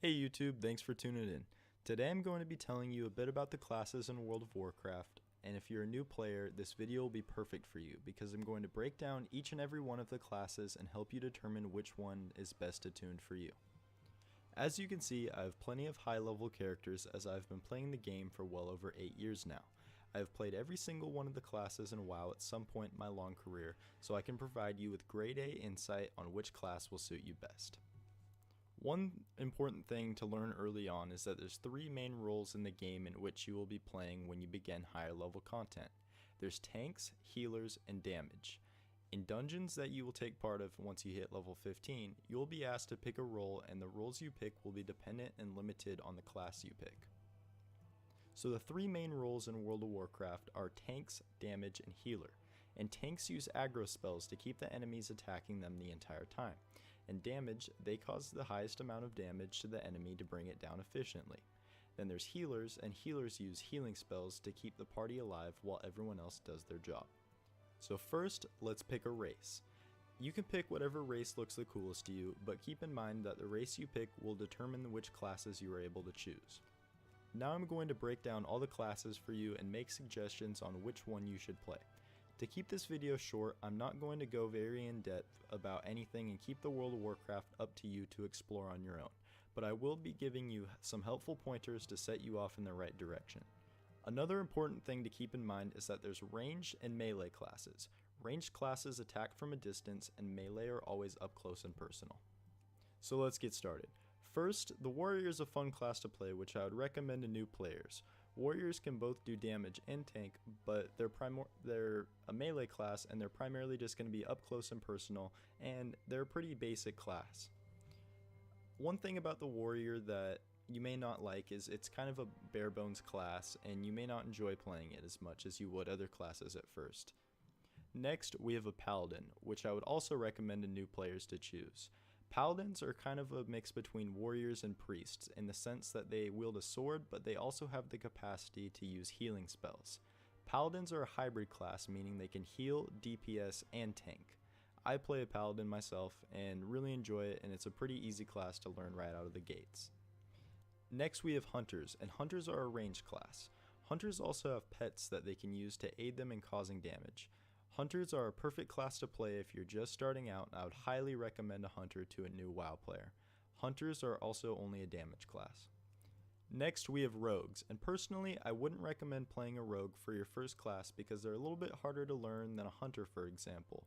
Hey YouTube, thanks for tuning in. Today I'm going to be telling you a bit about the classes in World of Warcraft, and if you're a new player, this video will be perfect for you because I'm going to break down each and every one of the classes and help you determine which one is best attuned for you. As you can see, I have plenty of high level characters as I've been playing the game for well over 8 years now. I have played every single one of the classes in WoW at some point in my long career, so I can provide you with grade A insight on which class will suit you best. One important thing to learn early on is that there's 3 main roles in the game in which you will be playing when you begin higher level content. There's tanks, healers, and damage. In dungeons that you will take part of once you hit level 15, you will be asked to pick a role, and the roles you pick will be dependent and limited on the class you pick. So the 3 main roles in World of Warcraft are tanks, damage, and healer. And tanks use aggro spells to keep the enemies attacking them the entire time. And damage, they cause the highest amount of damage to the enemy to bring it down efficiently. Then there's healers, and healers use healing spells to keep the party alive while everyone else does their job. So first, let's pick a race. You can pick whatever race looks the coolest to you, but keep in mind that the race you pick will determine which classes you are able to choose. Now I'm going to break down all the classes for you and make suggestions on which one you should play. To keep this video short, I'm not going to go very in depth about anything and keep the World of Warcraft up to you to explore on your own, but I will be giving you some helpful pointers to set you off in the right direction. Another important thing to keep in mind is that there's ranged and melee classes. Ranged classes attack from a distance, and melee are always up close and personal. So let's get started. First, the warrior is a fun class to play, which I would recommend to new players. Warriors can both do damage and tank, but they're a melee class and they're primarily just going to be up close and personal, and they're a pretty basic class. One thing about the warrior that you may not like is it's kind of a bare bones class, and you may not enjoy playing it as much as you would other classes at first. Next, we have a paladin, which I would also recommend to new players to choose. Paladins are kind of a mix between warriors and priests in the sense that they wield a sword, but they also have the capacity to use healing spells. Paladins are a hybrid class, meaning they can heal, DPS, and tank. I play a paladin myself and really enjoy it, and it's a pretty easy class to learn right out of the gates. Next we have hunters, and hunters are a ranged class. Hunters also have pets that they can use to aid them in causing damage. Hunters are a perfect class to play if you're just starting out, and I would highly recommend a hunter to a new WoW player. Hunters are also only a damage class. Next we have rogues, and personally I wouldn't recommend playing a rogue for your first class because they're a little bit harder to learn than a hunter, for example.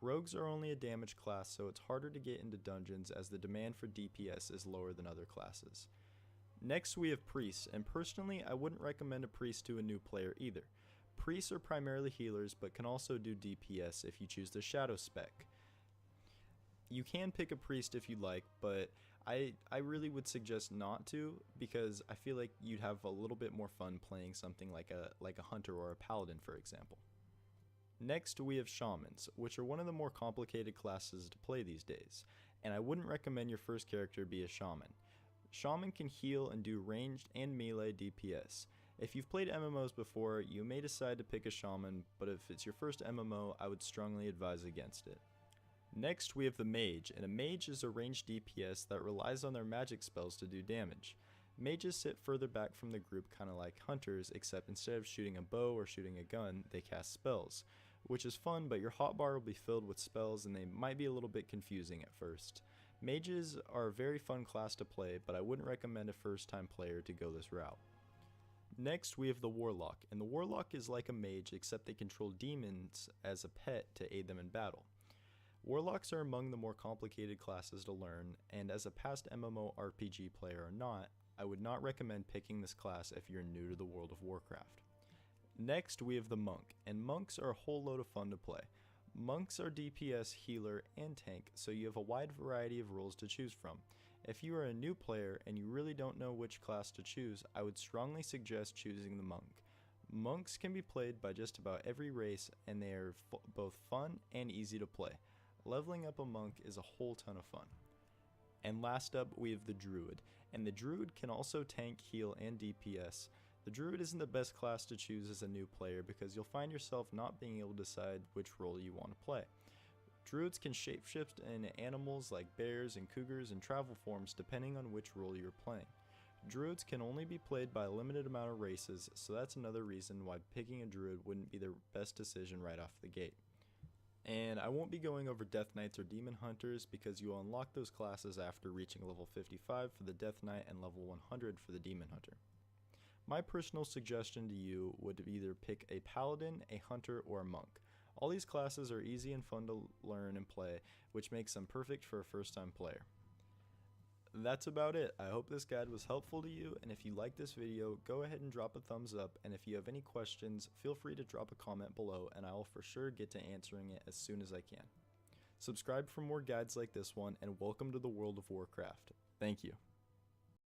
Rogues are only a damage class, so it's harder to get into dungeons as the demand for DPS is lower than other classes. Next we have priests, and personally I wouldn't recommend a priest to a new player either. Priests are primarily healers, but can also do DPS if you choose the shadow spec. You can pick a priest if you'd like, but I really would suggest not to, because I feel like you'd have a little bit more fun playing something like a hunter or a paladin, for example. Next we have shamans, which are one of the more complicated classes to play these days, and I wouldn't recommend your first character be a shaman. Shaman can heal and do ranged and melee DPS. If you've played MMOs before, you may decide to pick a shaman, but if it's your first MMO, I would strongly advise against it. Next we have the mage, and a mage is a ranged DPS that relies on their magic spells to do damage. Mages sit further back from the group, kind of like hunters, except instead of shooting a bow or shooting a gun, they cast spells, which is fun, but your hotbar will be filled with spells and they might be a little bit confusing at first. Mages are a very fun class to play, but I wouldn't recommend a first time player to go this route. Next we have the warlock, and the warlock is like a mage except they control demons as a pet to aid them in battle. Warlocks are among the more complicated classes to learn, and as a past MMORPG player or not, I would not recommend picking this class if you're new to the World of Warcraft. Next we have the monk, and monks are a whole load of fun to play. Monks are DPS, healer, and tank, so you have a wide variety of roles to choose from. If you are a new player and you really don't know which class to choose, I would strongly suggest choosing the monk. Monks can be played by just about every race, and they are both fun and easy to play. Leveling up a monk is a whole ton of fun. And last up we have the druid, and the druid can also tank, heal, and DPS. The druid isn't the best class to choose as a new player because you'll find yourself not being able to decide which role you want to play. Druids can shapeshift in animals like bears and cougars and travel forms depending on which role you're playing. Druids can only be played by a limited amount of races, so that's another reason why picking a druid wouldn't be the best decision right off the gate. And I won't be going over Death Knights or Demon Hunters because you will unlock those classes after reaching level 55 for the Death Knight and level 100 for the Demon Hunter. My personal suggestion to you would either pick a Paladin, a Hunter, or a Monk. All these classes are easy and fun to learn and play, which makes them perfect for a first-time player. That's about it. I hope this guide was helpful to you, and if you like this video, go ahead and drop a thumbs up, and if you have any questions, feel free to drop a comment below, and I will for sure get to answering it as soon as I can. Subscribe for more guides like this one, and welcome to the World of Warcraft. Thank you.